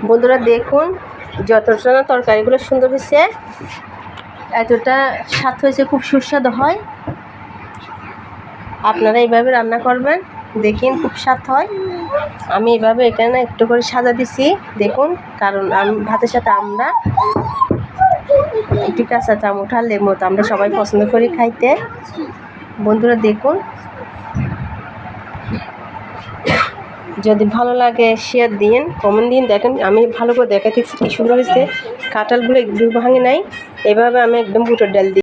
বন্ধুরা দেখুন যতটা না তরকারিগুলো সুন্দর হয়েছে, এতটা স্বাদ হয়েছে, খুব সুস্বাদু হয়। আপনারা এইভাবে রান্না করবেন, দেখুন খুব স্বাদ হয়। আমি এইভাবে এখানে একটু করে সাজা দিছি দেখুন, কারণ আমি ভাতের সাথে আমরা একটু কাঁচা চামচা লেবু তো আমরা সবাই পছন্দ করি খাইতে। বন্ধুরা দেখুন, যদি ভালো লাগে শেয়ার দিন, কমেন্ট দিন। দেখেন আমি ভালো করে দেখাতেছি কি সুন্দর হয়েছে, কাঁঠালগুলো একটু ভাঙে নাই। এভাবে আমি একদম বুটের ডাল দিই।